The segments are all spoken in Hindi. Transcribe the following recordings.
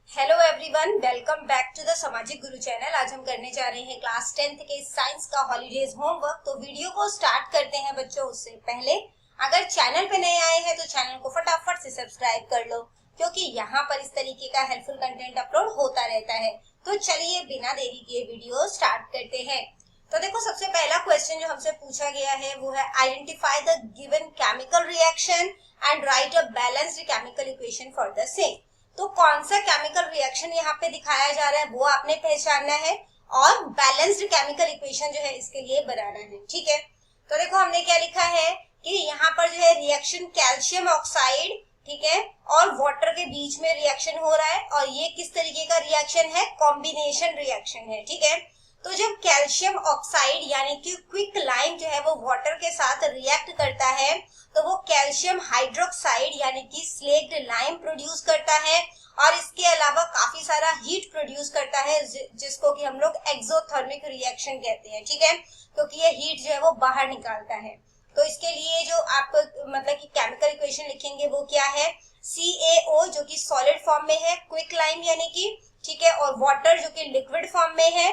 Hello everyone, welcome back to the Samajik Guru channel. आज हम करने जा रहे हैं क्लास 10th के साइंस का हॉलीडेज होमवर्क। तो वीडियो को स्टार्ट करते हैं बच्चों। उससे पहले अगर चैनल पे नए आए हैं तो चैनल को फटाफट से सब्सक्राइब कर लो, क्योंकि यहाँ पर इस तरीके का हेल्पफुल कंटेंट अपलोड होता रहता है। तो चलिए बिना देरी किए वीडियो स्टार्ट करते हैं। तो देखो, सबसे पहला क्वेश्चन जो हमसे पूछा गया है वो है identify the given chemical reaction and right a balanced chemical equation for the same. तो कौन सा केमिकल रिएक्शन यहाँ पे दिखाया जा रहा है वो आपने पहचानना है और बैलेंस्ड केमिकल इक्वेशन जो है इसके लिए बनाना है। ठीक है, तो देखो हमने क्या लिखा है कि यहाँ पर जो है रिएक्शन कैल्शियम ऑक्साइड, ठीक है, और वाटर के बीच में रिएक्शन हो रहा है। और ये किस तरीके का रिएक्शन है? कॉम्बिनेशन रिएक्शन है। ठीक है, तो जब कैल्शियम ऑक्साइड यानी कि क्विक लाइम जो है वो वाटर के साथ रिएक्ट करता है तो वो कैल्शियम हाइड्रोक्साइड यानी कि स्लेक्ड लाइम प्रोड्यूस करता है और इसके अलावा काफी सारा हीट प्रोड्यूस करता है, जिसको कि हम लोग एक्सोथर्मिक रिएक्शन कहते हैं। ठीक है, क्योंकि ये हीट जो है वो बाहर निकालता है। तो इसके लिए जो आप मतलब कि केमिकल इक्वेशन लिखेंगे वो क्या है? CaO जो कि सॉलिड फॉर्म में है, क्विक लाइम यानी कि, ठीक है, और वाटर जो कि लिक्विड फॉर्म में है।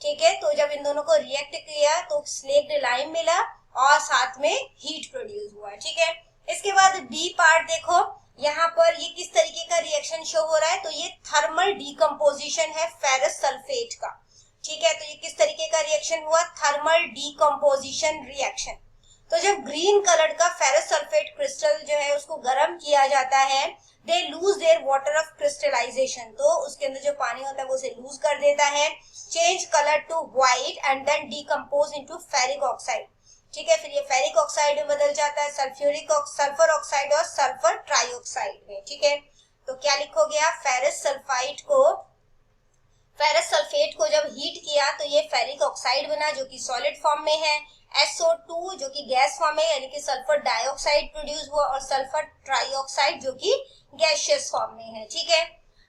ठीक है, तो जब इन दोनों को रिएक्ट किया तो स्लेक्ड लाइम मिला और साथ में हीट प्रोड्यूस हुआ। ठीक है, इसके बाद बी पार्ट देखो, यहाँ पर ये किस तरीके का रिएक्शन शो हो रहा है? तो ये थर्मल डीकम्पोजिशन है फेरस सल्फेट का। ठीक है, तो ये किस तरीके का रिएक्शन हुआ? Thermal decomposition reaction. तो जब ग्रीन कलर का फेरस सल्फेट क्रिस्टल जो है उसको गर्म किया जाता है, they lose their water of crystallisation, तो उसके अंदर जो पानी होता है वो उसे लूज कर देता है, change colour to white and then decompose into ferric oxide. ठीक है, फिर ये फेरिक ऑक्साइड में बदल जाता है सल्फर ऑक्साइड और सल्फर ट्राइऑक्साइड में। ठीक है, तो क्या लिखोगे आप? फेरस सल्फेट को जब हीट किया तो ये फेरिक ऑक्साइड बना जो कि सॉलिड फॉर्म में है। SO2 जो कि गैस फॉर्म में यानी कि सल्फर डाइऑक्साइड प्रोड्यूस हुआ और सल्फर ट्राइऑक्साइड जो कि गैसियस फॉर्म में है। ठीक है,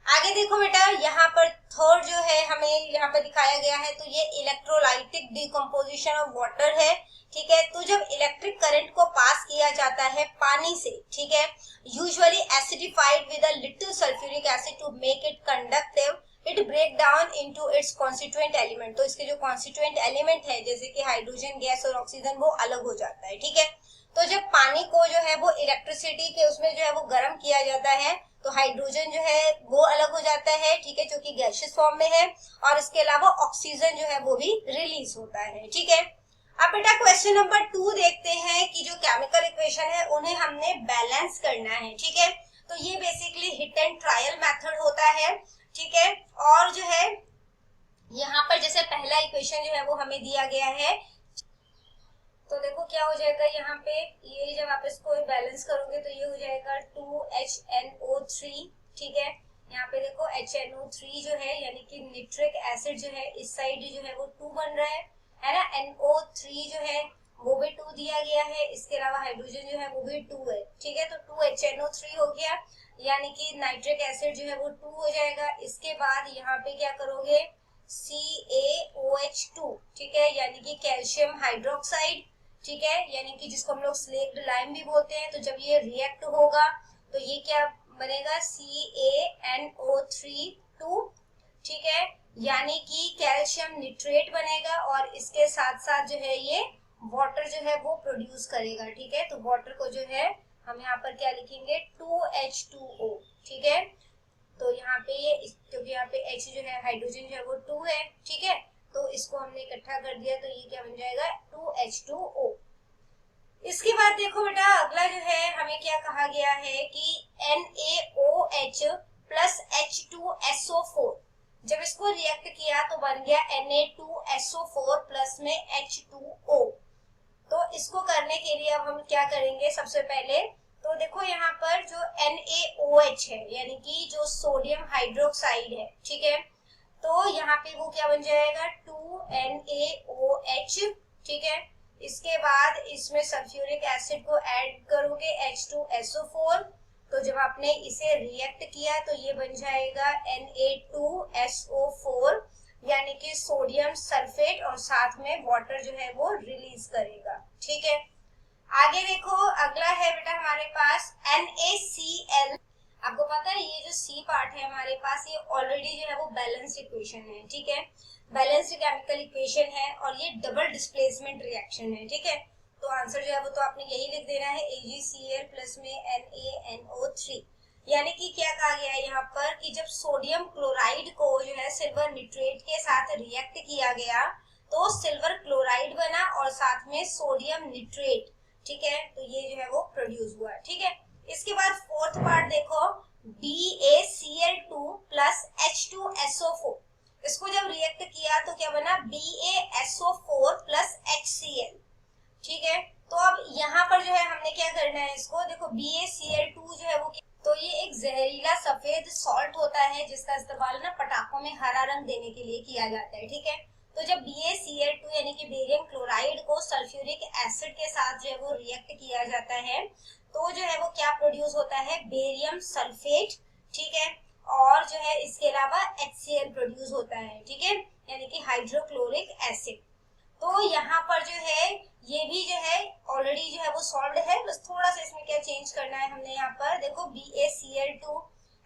आगे देखो बेटा, यहाँ पर थर्ड जो है हमें यहाँ पर दिखाया गया है, तो ये इलेक्ट्रोलाइटिक डिकम्पोजिशन ऑफ वाटर है। ठीक है, तो जब इलेक्ट्रिक करंट को पास किया जाता है पानी से, ठीक है, usually acidified with a little sulphuric acid to make it conductive, it break down into its constituent element. तो इसके जो कॉन्स्टिट्यूएंट एलिमेंट है जैसे कि हाइड्रोजन गैस और ऑक्सीजन वो अलग हो जाता है। ठीक है, तो जब पानी को जो है वो इलेक्ट्रिसिटी के उसमें जो है वो गर्म किया जाता है तो हाइड्रोजन जो है वो अलग हो जाता है, ठीक है, जो कि गैसियस फॉर्म में है, और इसके अलावा ऑक्सीजन जो है वो भी रिलीज होता है। ठीक है, अब बेटा क्वेश्चन नंबर 2 देखते हैं कि जो केमिकल इक्वेशन है उन्हें हमने बैलेंस करना है। ठीक है, तो ये basically hit and trial method होता है। ठीक है, और जो है यहाँ पर जैसे पहला इक्वेशन जो है वो हमें दिया गया है, तो देखो क्या हो जाएगा यहाँ पे, ये जब आप इसको बैलेंस करोगे तो ये हो जाएगा 2HNO3। ठीक है, यहाँ पे देखो HNO3 जो है यानी कि निट्रिक एसिड जो है इस साइड जो है वो 2 बन रहा है ना। NO3 जो है वो भी 2 दिया गया है, इसके अलावा हाइड्रोजन जो है वो भी 2 है। ठीक है, तो 2HNO3 हो गया यानी कि नाइट्रिक एसिड जो है वो 2 हो जाएगा। इसके बाद यहाँ पे क्या करोगे? CaOH2, ठीक है, यानी कि कैल्शियम हाइड्रोक्साइड, ठीक है, यानी कि जिसको हम लोग स्लेक्ड लाइम भी बोलते हैं। तो जब ये रिएक्ट होगा तो ये क्या बनेगा? CaNO3(2), ठीक है, यानी कि कैल्शियम निट्रेट बनेगा और इसके साथ साथ जो है ये वाटर जो है वो प्रोड्यूस करेगा। ठीक है, तो वाटर को जो है हम यहाँ पर क्या लिखेंगे? 2H2O। ठीक है, तो यहाँ पे ये क्योंकि यहाँ पे H जो है हाइड्रोजन जो है वो 2 है। ठीक है, तो इसको हमने इकट्ठा कर दिया तो ये क्या बन जाएगा? 2H2O। इसके बाद देखो बेटा, अगला जो है हमें क्या कहा गया है कि NaOH प्लस H2SO4, जब इसको रिएक्ट किया तो बन गया Na2SO4 प्लस में H2O। तो इसको करने के लिए अब हम क्या करेंगे? सबसे पहले तो देखो यहाँ पर जो NaOH है यानी कि जो सोडियम हाइड्रोक्साइड है, ठीक है, तो यहाँ पे वो क्या बन जाएगा? 2NaOH। ठीक है, इसके बाद इसमें सल्फ्यूरिक एसिड को ऐड करोगे H2SO4, तो जब आपने इसे रिएक्ट किया तो ये बन जाएगा Na2SO4 यानी कि सोडियम सल्फेट और साथ में वाटर जो है वो रिलीज करेगा। ठीक है, आगे देखो, अगला है बेटा हमारे पास NaCl। आपको पता है ये जो सी पार्ट है हमारे पास, ये ऑलरेडी जो है वो बैलेंस्ड इक्वेशन है, ठीक है, बैलेंस्ड केमिकल इक्वेशन है और ये डबल डिस्प्लेसमेंट रिएक्शन है, ठीक है। तो आंसर जो है वो तो आपने यही लिख देना है, AgCl प्लस में NaNO3। यानी कि क्या कहा गया है यहाँ पर कि जब सोडियम क्लोराइड को जो है सिल्वर निट्रेट के साथ रिएक्ट किया गया तो सिल्वर क्लोराइड बना और साथ में सोडियम निट्रेट, ठीक है, तो ये जो है वो प्रोड्यूस हुआ, ठीक है। इसके बाद फोर्थ पार्ट देखो, BaCl2 प्लस H2SO4, इसको जब रिएक्ट किया तो क्या बना, BaSO4 प्लस HCl, ठीक है। तो अब यहाँ पर जो है हमने क्या करना है, इसको देखो BaCl2 जो है वो, तो ये एक जहरीला सफेद सॉल्ट होता है जिसका इस्तेमाल ना पटाखों में हरा रंग देने के लिए किया जाता है, ठीक है। तो जब BaCl2 यानी कि बेरियम क्लोराइड को सल्फ्यूरिक एसिड के साथ जो है वो रिएक्ट किया जाता है तो जो है वो क्या प्रोड्यूस होता है, बेरियम सल्फेट, ठीक है, और जो है इसके अलावा HCl प्रोड्यूस होता है, ठीक है, यानी कि हाइड्रोक्लोरिक एसिड। तो यहाँ पर जो है ये भी जो है ऑलरेडी जो है वो सॉल्व्ड है, बस थोड़ा सा इसमें क्या चेंज करना है हमने, यहाँ पर देखो BaCl2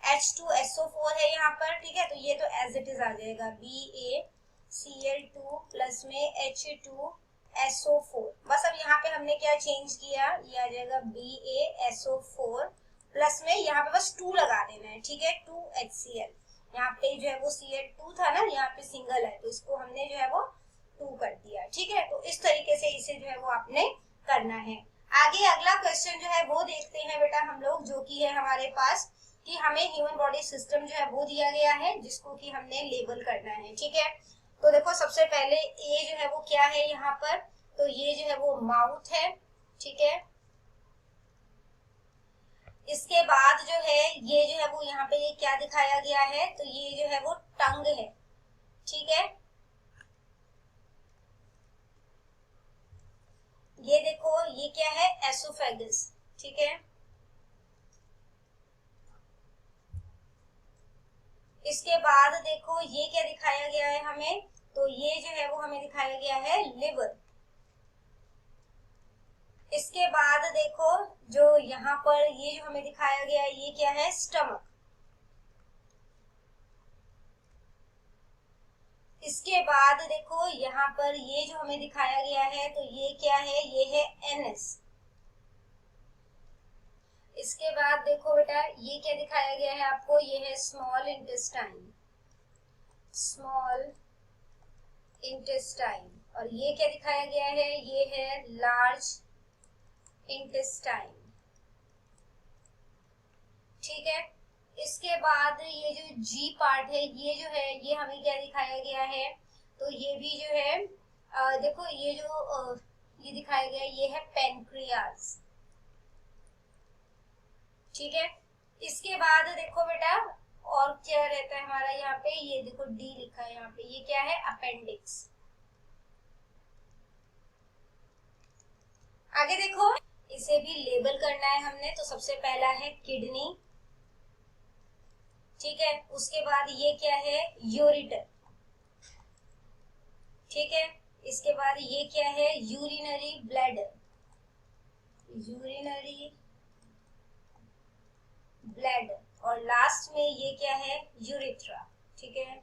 H2SO4 है यहाँ पर, ठीक है, तो ये तो एज इट इज आ जाएगा BaCl2 प्लस में H2SO4। बस अब यहाँ पे हमने क्या चेंज किया, ये आ जाएगा BaSO4 प्लस में यहाँ पे बस 2 लगा देना है, ठीक है, 2HCl। यहाँ पे जो है वो Cl2 था ना, यहाँ पे सिंगल है तो इसको हमने जो है वो 2 कर दिया, ठीक है। तो इस तरीके से इसे जो है वो आपने करना है। आगे अगला क्वेश्चन जो है वो देखते हैं बेटा हम लोग, जो कि है हमारे पास कि हमें ह्यूमन बॉडी सिस्टम जो है वो दिया गया है जिसको कि हमने लेबल करना है, ठीक है। तो देखो सबसे पहले ए जो है वो क्या है यहाँ पर, तो ये जो है वो माउथ है, ठीक है। इसके बाद जो है ये जो है वो यहाँ पे ये क्या दिखाया गया है, तो ये जो है वो टंग है, ठीक है। ये देखो ये क्या है, एसोफेगस, ठीक है। इसके बाद देखो ये क्या दिखाया गया है हमें, तो ये जो है वो हमें दिखाया गया है लिवर। इसके बाद देखो जो यहाँ पर ये जो हमें दिखाया गया है ये क्या है, स्टमक। इसके बाद देखो यहाँ पर ये जो हमें दिखाया गया है तो ये क्या है, ये है एनस। इसके बाद देखो बेटा ये क्या दिखाया गया है आपको, ये है स्मॉल इंटेस्टाइन, स्मॉल इंटेस्टाइन। और ये क्या दिखाया गया है, ये है लार्ज इंटेस्टाइन, ठीक है। इसके बाद ये जो जी पार्ट है ये जो है ये हमें क्या दिखाया गया है, तो ये भी जो है देखो ये जो ये दिखाया गया है ये है पेनक्रियाज, ठीक है। इसके बाद देखो बेटा और क्या रहता है हमारा यहाँ पे, ये देखो डी लिखा है यहाँ पे, ये क्या है, अपेंडिक्स। आगे देखो इसे भी लेबल करना है हमने, तो सबसे पहला है किडनी, ठीक है। उसके बाद ये क्या है, यूरिटर, ठीक है। इसके बाद ये क्या है, यूरिनरी ब्लैडर, यूरिनरी ब्लैडर। और लास्ट में ये क्या है, यूरिथ्रा, ठीक है।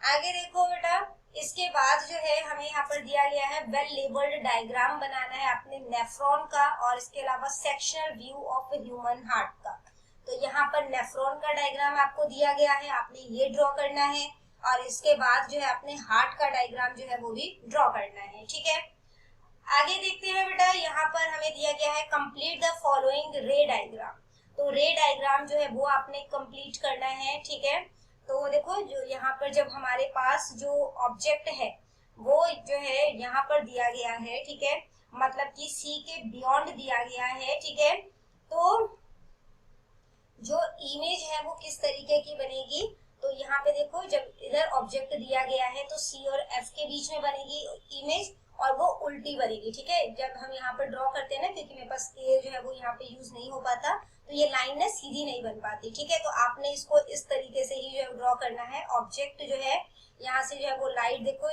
आगे देखो बेटा इसके बाद जो है हमें यहाँ पर दिया गया है वेल लेबल्ड डायग्राम बनाना है अपने नेफ्रॉन का और इसके अलावा sectional view of human heart का। तो यहाँ पर नेफ्रॉन का डायग्राम आपको दिया गया है, आपने ये ड्रॉ करना है और इसके बाद जो है अपने हार्ट का डायग्राम जो है वो भी ड्रॉ करना है, ठीक है। आगे देखते हैं बेटा यहाँ पर हमें दिया गया है कंप्लीट द फॉलोइंग रे डायग्राम। तो रे डायग्राम जो है वो आपने कंप्लीट करना है, ठीक है। तो देखो जो यहाँ पर जब हमारे पास जो ऑब्जेक्ट है वो जो है यहाँ पर दिया गया है, ठीक है, मतलब कि सी के बियॉन्ड दिया गया है, ठीक है। तो जो इमेज है वो किस तरीके की बनेगी, तो यहाँ पे देखो जब इधर ऑब्जेक्ट दिया गया है तो सी और एफ के बीच में बनेगी इमेज और वो उल्टी बनेगी, ठीक है। जब हम यहाँ पर ड्रॉ करते हैं ना, क्योंकि मेरे पास ए जो है वो यहाँ पे यूज नहीं हो पाता तो ये लाइन ना सीधी नहीं बन पाती, ठीक है। तो आपने इसको इस तरीके से ही जो है ड्रॉ करना है। ऑब्जेक्ट जो है यहाँ से जो है वो लाइट देखो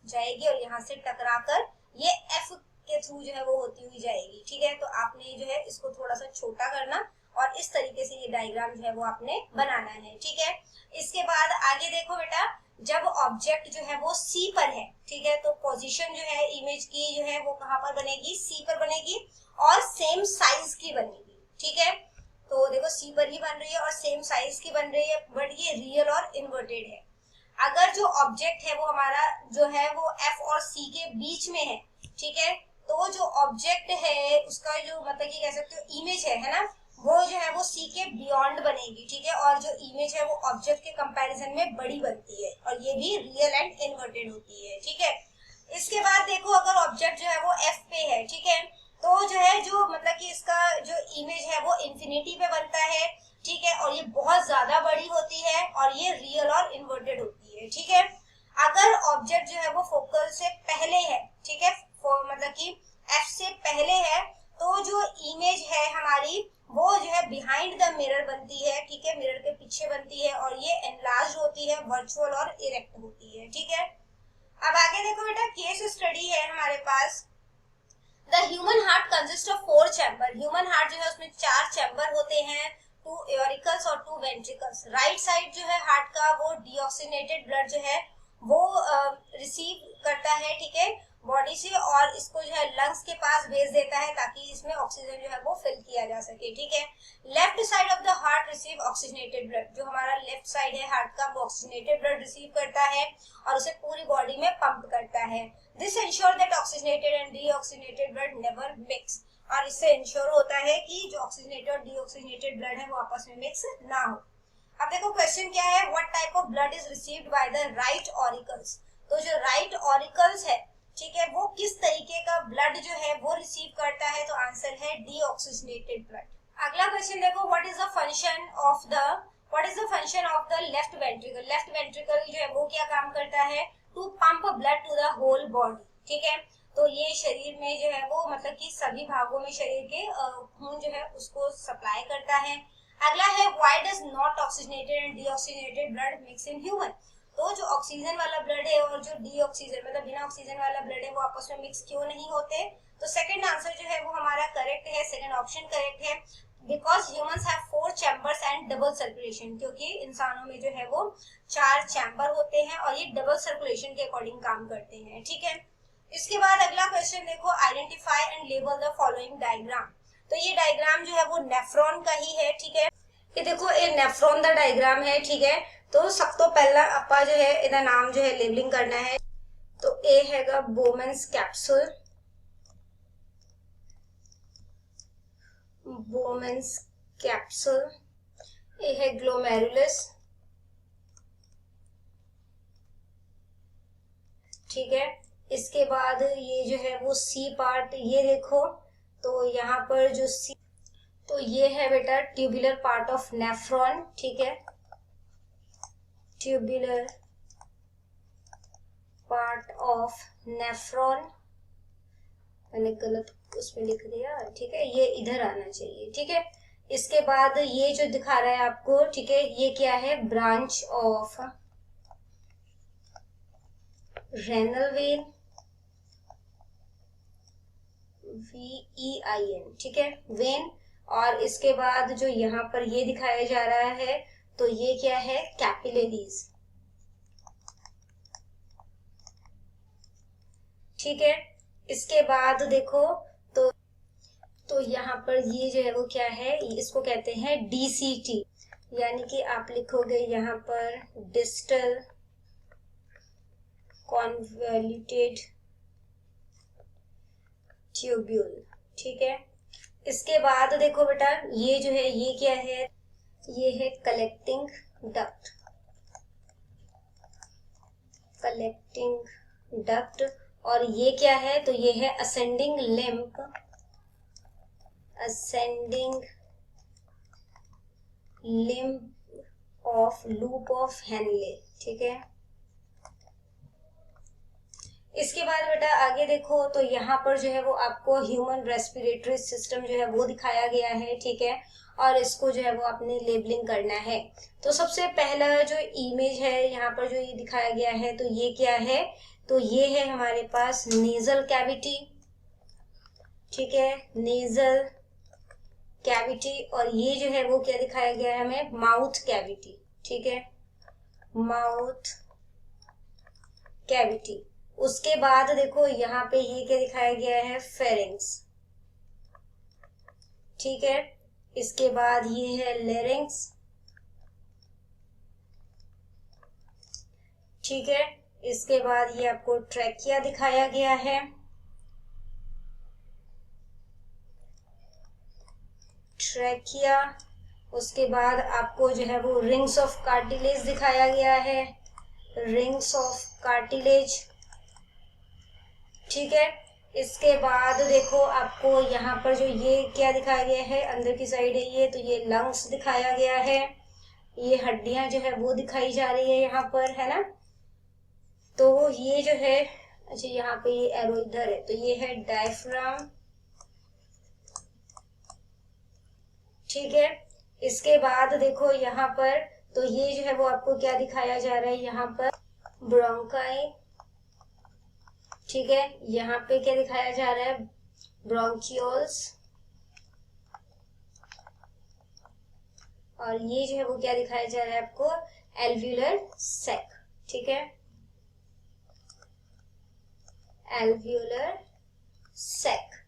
जाएगी और यहाँ से टकरा कर ये एफ के थ्रू जो है वो होती हुई जाएगी, ठीक है। तो आपने जो है इसको थोड़ा सा छोटा करना और इस तरीके से ये डायग्राम जो है वो आपने बनाना है, ठीक है। इसके बाद आगे देखो बेटा, जब ऑब्जेक्ट जो है वो सी पर है, ठीक है, तो पोजीशन जो है इमेज की जो है वो कहाँ पर बनेगी, सी पर बनेगी और सेम साइज की बनेगी, ठीक है। तो देखो सी पर ही बन रही है और सेम साइज की बन रही है, बट ये रियल और इन्वर्टेड है। अगर जो ऑब्जेक्ट है वो हमारा जो है वो एफ और सी के बीच में है, ठीक है, तो जो ऑब्जेक्ट है उसका जो मतलब कि कह सकते हो इमेज है ना, वो जो है वो सी के बियॉन्ड बनेगी, ठीक है, और जो इमेज है वो ऑब्जेक्ट के कंपैरिजन में बड़ी बनती है और ये भी रियल एंड इन्वर्टेड होती है, ठीक है। इसके बाद देखो, अगर ऑब्जेक्ट जो है वो एफ पे है, ठीक है, तो जो है जो मतलब कि इसका जो इमेज है वो इंफिनिटी पे बनता है, ठीक है, और ये बहुत ज्यादा बड़ी होती है और ये रियल और इन्वर्टेड होती है, ठीक है। अगर ऑब्जेक्ट जो है वो फोकल से पहले है, ठीक है, मतलब कि एफ से पहले है, तो जो इमेज है हमारी वो जो है बिहाइंड द मिरर बनती है, ठीक है, मिरर के पीछे बनती है और ये एनलार्ज होती है, वर्चुअल और इरेक्ट होती है, ठीक है। अब आगे देखो बेटा, केस स्टडी है हमारे पास। The human heart consist of 4 chamber. Human heart जो है उसमें 4 चैम्बर होते हैं, 2 एओरिकल्स और 2 वेंट्रिकल्स। राइट साइड जो है हार्ट का वो डीऑक्सीनेटेड ब्लड जो है वो रिसीव करता है, ठीक है, बॉडी से, और इसको जो है लंग्स के पास भेज देता है ताकि इसमें ऑक्सीजन जो है वो फिल किया जा सके, ठीक है। Left side of the heart receive oxygenated blood. जो हमारा लेफ्ट साइड है हार्ट का वो ऑक्सीजनेटेड ब्लड रिसीव करता है और उसे पूरी बॉडी में पंप करता है। This ensure that oxygenated and deoxygenated blood never mix. और इससे इंश्योर होता है कि जो ऑक्सीजनेटेड और डीऑक्सीजनेटेड ब्लड है वो आपस में मिक्स ना हो। अब देखो क्वेश्चन क्या है, what type of blood is received by the right auricles. तो जो राइट ऑरिकल्स है, ठीक है, वो किस तरीके का ब्लड जो है वो रिसीव करता है, तो आंसर है डीऑक्सीजनेटेड ब्लड। अगला क्वेश्चन देखो, what is the function of the left ventricle. Left ventricle जो है वो क्या काम करता है, to pump blood to the whole body, ठीक है। तो ये शरीर में जो है वो मतलब कि सभी भागों में शरीर के खून जो है उसको सप्लाई करता है। अगला है, why does not oxygenated and deoxygenated blood mix in human. तो जो ऑक्सीजन वाला ब्लड है और जो डीऑक्सीजन मतलब बिना ऑक्सीजन वाला ब्लड है वो आपस में मिक्स क्यों नहीं होते। तो सेकंड आंसर जो है वो हमारा करेक्ट है, सेकंड ऑप्शन करेक्ट है, because humans have 4 chambers and double circulation. क्योंकि इंसानों में जो है वो 4 चैम्बर होते हैं और ये डबल सर्कुलेशन के अकॉर्डिंग काम करते हैं, ठीक है। इसके बाद अगला क्वेश्चन देखो, identify and label the following diagram. तो ये डायग्राम जो है वो नेफ्रॉन का ही है, ठीक है। ये देखो ये नेफ्रॉन का डायग्राम है, ठीक है। तो सब तो पहला अपा जो है इधर नाम जो है लेबलिंग करना है। तो ए हैगा बोमेंस कैप्सूल, बोमेंस कैप्सूल। ए है ग्लोमेरुलस, ठीक है। इसके बाद ये जो है वो सी पार्ट, ये देखो, तो यहाँ पर जो सी, तो ये है बेटा ट्यूबुलर पार्ट ऑफ नेफ्रॉन, ठीक है, ट्यूबुलर पार्ट ऑफ नेफ्रॉन। मैंने गलत उसमें लिख दिया, ठीक है, ये इधर आना चाहिए, ठीक है। इसके बाद ये जो दिखा रहा है आपको, ठीक है, ये क्या है, branch of renal vein, VEIN, ठीक है, वेन। और इसके बाद जो यहाँ पर ये दिखाया जा रहा है, तो ये क्या है, कैपिलरीज, ठीक है। इसके बाद देखो, तो यहाँ पर ये जो है वो क्या है, इसको कहते हैं DCT, यानी कि आप लिखोगे यहाँ पर डिस्टल कॉन्वोल्यूटेड ट्यूब्यूल, ठीक है। इसके बाद देखो बेटा, ये जो है ये क्या है, ये है कलेक्टिंग डक्ट, कलेक्टिंग डक्ट। और ये क्या है, तो ये है ascending lymph, ascending lymph of loop of Henle, ठीक है। इसके बाद बेटा आगे देखो, तो यहाँ पर जो है वो आपको ह्यूमन रेस्पिरेटरी सिस्टम जो है वो दिखाया गया है, ठीक है, और इसको जो है वो आपने लेबलिंग करना है। तो सबसे पहला जो इमेज है यहाँ पर जो ये दिखाया गया है, तो ये क्या है, तो ये है हमारे पास नेजल कैविटी, ठीक है, नेजल कैविटी, और ये जो है वो क्या दिखाया गया है हमें, माउथ कैविटी, ठीक है, माउथ कैविटी। उसके बाद देखो यहाँ पे ये क्या दिखाया गया है, फेरिंग्स, ठीक है। इसके बाद ये है लेरिंग्स, ठीक है। इसके बाद ये आपको ट्रैकिया दिखाया गया है, ट्रैकिया। उसके बाद आपको जो है वो रिंग्स ऑफ कार्टिलेज दिखाया गया है, रिंग्स ऑफ कार्टिलेज, ठीक है। इसके बाद देखो आपको यहाँ पर जो ये क्या दिखाया गया है, अंदर की साइड है ये, तो ये लंग्स दिखाया गया है, ये हड्डियां जो है वो दिखाई जा रही है यहाँ पर, है ना। तो ये जो है, अच्छा यहाँ पे ये एरो इधर है, तो ये है डायफ्राम, ठीक है। इसके बाद देखो यहाँ पर, तो ये जो है वो आपको क्या दिखाया जा रहा है यहाँ पर, ब्रोंकाई, ठीक है। यहाँ पे क्या दिखाया जा रहा है, ब्रोंकियोल्स, और ये जो है वो क्या दिखाया जा रहा है आपको, एल्व्यूलर सैक, ठीक है, एल्व्यूलर सैक।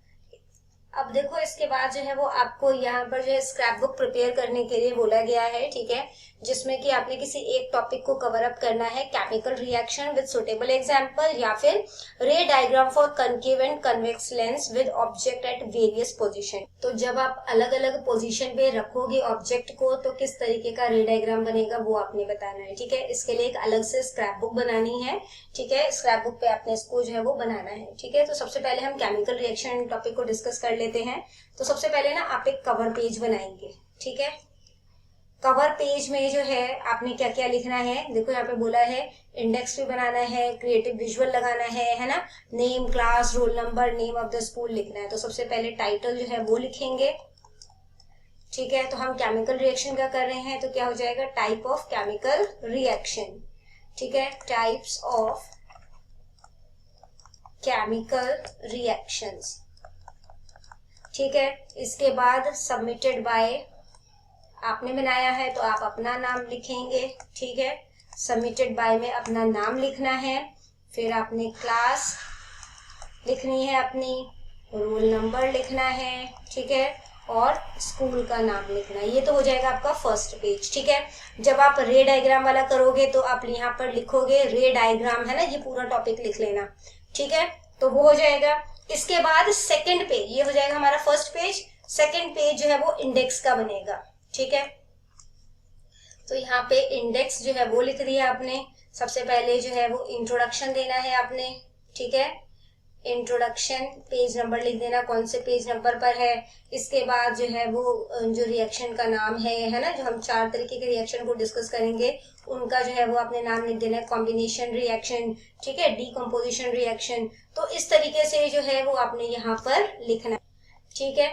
अब देखो इसके बाद जो है वो आपको यहाँ पर जो है स्क्रैप बुक प्रिपेयर करने के लिए बोला गया है, ठीक है, जिसमें कि आपने किसी एक टॉपिक को कवर अप करना है, chemical reaction with suitable example, या फिर रे diagram for concave and convex lens with object at various position. तो जब आप अलग अलग पोजीशन पे रखोगे ऑब्जेक्ट को, तो किस तरीके का रे डायग्राम बनेगा वो आपने बताना है, ठीक है। इसके लिए एक अलग से स्क्रैप बुक बनानी है, ठीक है, स्क्रैप बुक पे आपने इसको जो है वो बनाना है, ठीक है। तो सबसे पहले हम केमिकल रिएक्शन टॉपिक को डिस्कस कर लेते हैं। तो सबसे पहले ना आप एक कवर पेज बनाएंगे, ठीक है। कवर पेज में जो है आपने क्या क्या लिखना है, देखो यहाँ पे बोला है इंडेक्स भी बनाना है, क्रिएटिव विजुअल लगाना है ना, name, class, roll number, name of the school लिखना है। तो सबसे पहले टाइटल जो है वो लिखेंगे, ठीक है। तो हम केमिकल रिएक्शन का कर रहे हैं, तो क्या हो जाएगा, टाइप ऑफ केमिकल रिएक्शन, ठीक है, टाइप्स ऑफ केमिकल रिएक्शंस, ठीक है। इसके बाद सबमिटेड बाय, आपने बनाया है तो आप अपना नाम लिखेंगे, ठीक है, सबमिटेड बाय में अपना नाम लिखना है, फिर आपने क्लास लिखनी है अपनी, रोल नंबर लिखना है, ठीक है, और स्कूल का नाम लिखना है। ये तो हो जाएगा आपका फर्स्ट पेज, ठीक है। जब आप रे डायग्राम वाला करोगे तो आप यहाँ पर लिखोगे रे डायग्राम, है ना, ये पूरा टॉपिक लिख लेना, ठीक है। तो वो हो जाएगा। इसके बाद सेकंड पेज, ये हो जाएगा हमारा फर्स्ट पेज, सेकंड पेज जो है वो इंडेक्स का बनेगा, ठीक है। तो यहाँ पे इंडेक्स जो है वो लिख दिया आपने। सबसे पहले जो है वो इंट्रोडक्शन देना है आपने, ठीक है, इंट्रोडक्शन, पेज नंबर लिख देना, कौन से पेज नंबर पर है। इसके बाद जो है वो जो रिएक्शन का नाम है ना, जो हम 4 तरीके के रिएक्शन को डिस्कस करेंगे उनका जो है वो आपने नाम लिख देना है, कॉम्बिनेशन रिएक्शन, ठीक है, डीकम्पोजिशन रिएक्शन। तो इस तरीके से जो है वो आपने यहाँ पर लिखना है, ठीक है।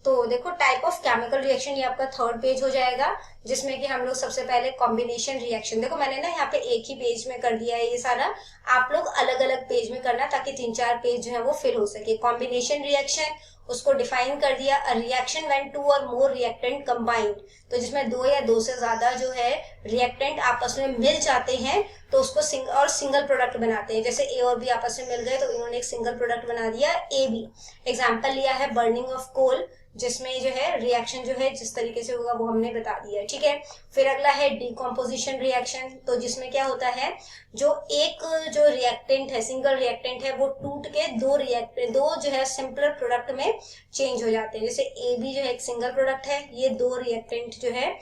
तो देखो टाइप ऑफ केमिकल रिएक्शन, ये आपका थर्ड पेज हो जाएगा, जिसमें कि हम लोग सबसे पहले कॉम्बिनेशन रिएक्शन, देखो मैंने ना यहाँ पे एक ही पेज में कर दिया है ये सारा, आप लोग अलग अलग पेज में करना ताकि 3-4 पेज जो है वो फिल हो सके। कॉम्बिनेशन रिएक्शन, उसको डिफाइन कर दिया, अ रिएक्शन व्हेन 2 और मोर रिएक्टेंट कंबाइंड, तो जिसमें 2 या 2 से ज्यादा जो है रिएक्टेंट आपस में मिल जाते हैं तो उसको सिंगल प्रोडक्ट बनाते हैं। जैसे ए और बी आपस में मिल गए तो इन्होंने एक सिंगल प्रोडक्ट बना दिया ए बी। एग्जाम्पल लिया है बर्निंग ऑफ कोल, जिसमें जो है रिएक्शन जो है जिस तरीके से होगा वो हमने बता दिया, ठीक है। फिर अगला है डिकम्पोजिशन रिएक्शन, तो जिसमें क्या होता है, जो एक जो रिएक्टेंट है, सिंगल रिएक्टेंट है, वो टूट के दो जो है सिंपलर प्रोडक्ट में चेंज हो जाते हैं। जैसे ए बी जो है एक सिंगल प्रोडक्ट है, ये 2 रिएक्टेंट जो है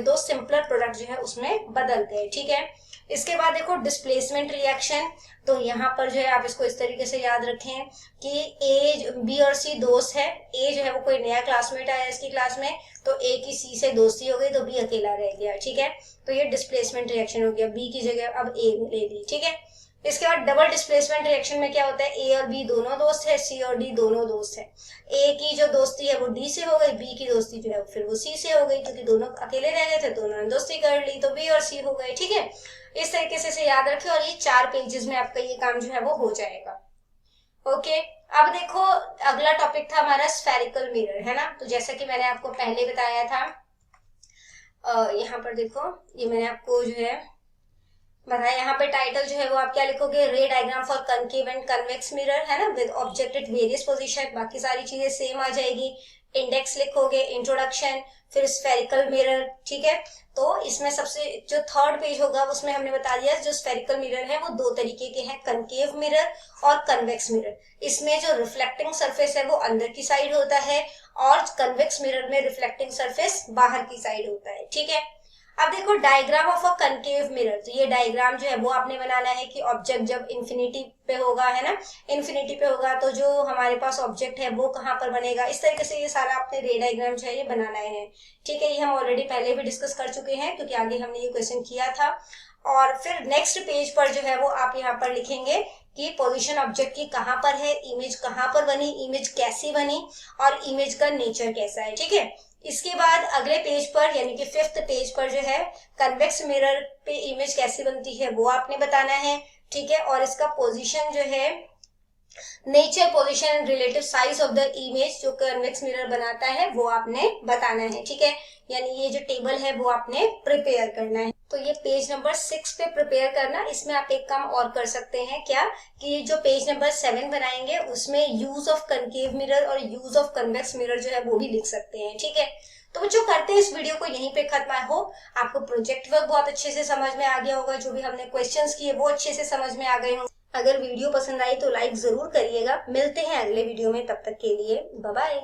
2 सिंपलर प्रोडक्ट जो है उसमें बदल गए, ठीक है। इसके बाद देखो डिस्प्लेसमेंट रिएक्शन, तो यहाँ पर जो है आप इसको इस तरीके से याद रखें कि ए, बी और सी दोस्त है, ए जो है वो कोई नया क्लासमेट आया इसकी क्लास में, तो ए की सी से दोस्ती हो गई तो बी अकेला रह गया, ठीक है। तो ये डिस्प्लेसमेंट रिएक्शन हो गया, बी की जगह अब ए ले ली, ठीक है। इसके बाद डबल डिस्प्लेसमेंट रिएक्शन में क्या होता है, ए और बी दोनों दोस्त है, सी और डी दोनों दोस्त है। ए की जो दोस्ती है वो डी से हो गई, बी की दोस्ती जो है फिर वो सी से हो गई, क्योंकि दोनों अकेले रह गए थे, दोनों ने दोस्ती कर ली तो बी और सी हो गए, ठीक है। इस तरीके से याद रखें, और ये 4 पेजेस में आपका ये काम जो है वो हो जाएगा, ओके। अब देखो, अगला टॉपिक था हमारा स्फेरिकल मिरर, है ना। तो जैसा कि मैंने आपको पहले बताया था, यहाँ पर देखो, ये मैंने आपको जो है बताया, यहाँ पे टाइटल जो है वो आप क्या लिखोगे, रे diagram for concave and convex mirror, है ना, with object at various position. बाकी सारी चीजें सेम आ जाएगी। इंडेक्स लिखोगे, इंट्रोडक्शन, फिर स्फेरिकल मिरर, ठीक है। तो इसमें सबसे जो थर्ड पेज होगा उसमें हमने बता दिया जो स्फेरिकल मिरर है वो दो तरीके के हैं, कनकेव मिरर और कन्वेक्स मिरर। इसमें जो रिफ्लेक्टिंग सरफेस है वो अंदर की साइड होता है और कन्वेक्स मिरर में रिफ्लेक्टिंग सरफेस बाहर की साइड होता है, ठीक है। अब देखो diagram of a concave mirror, तो ये डायग्राम जो है वो आपने बनाना है कि ऑब्जेक्ट जब इन्फिनिटी पे होगा, है ना, इन्फिनिटी पे होगा तो जो हमारे पास ऑब्जेक्ट है वो कहाँ पर बनेगा। इस तरीके से ये सारा आपने रे डायग्राम जो है ये बनाना है, ठीक है। ये हम ऑलरेडी पहले भी डिस्कस कर चुके हैं क्योंकि आगे हमने ये क्वेश्चन किया था। और फिर नेक्स्ट पेज पर जो है वो आप यहाँ पर लिखेंगे कि पोजीशन ऑब्जेक्ट की कहाँ पर है, इमेज कहाँ पर बनी, इमेज कैसी बनी और इमेज का नेचर कैसा है, ठीक है। इसके बाद अगले पेज पर यानी कि फिफ्थ पेज पर जो है कन्वेक्स मिरर पे इमेज कैसी बनती है वो आपने बताना है, ठीक है। और इसका पोजीशन जो है, nature, position and relative size of the image जो कन्वेक्स मिरर बनाता है वो आपने बताना है, ठीक है। यानी ये जो टेबल है वो आपने प्रिपेयर करना है। तो ये पेज नंबर 6 पे प्रिपेयर करना। इसमें आप एक काम और कर सकते हैं क्या, कि जो पेज नंबर 7 बनाएंगे उसमें यूज ऑफ कनकेव मिरर और यूज ऑफ कन्वेक्स मिरर जो है वो भी लिख सकते हैं, ठीक है। तो बच्चों करते हैं इस वीडियो को यहीं पे खत्म। आई होप आपको प्रोजेक्ट वर्क बहुत अच्छे से समझ में आ गया होगा, जो भी हमने क्वेश्चंस किए वो अच्छे से समझ में आ गए होंगे। अगर वीडियो पसंद आई तो लाइक जरूर करिएगा। मिलते हैं अगले वीडियो में, तब तक के लिए बाय बाय।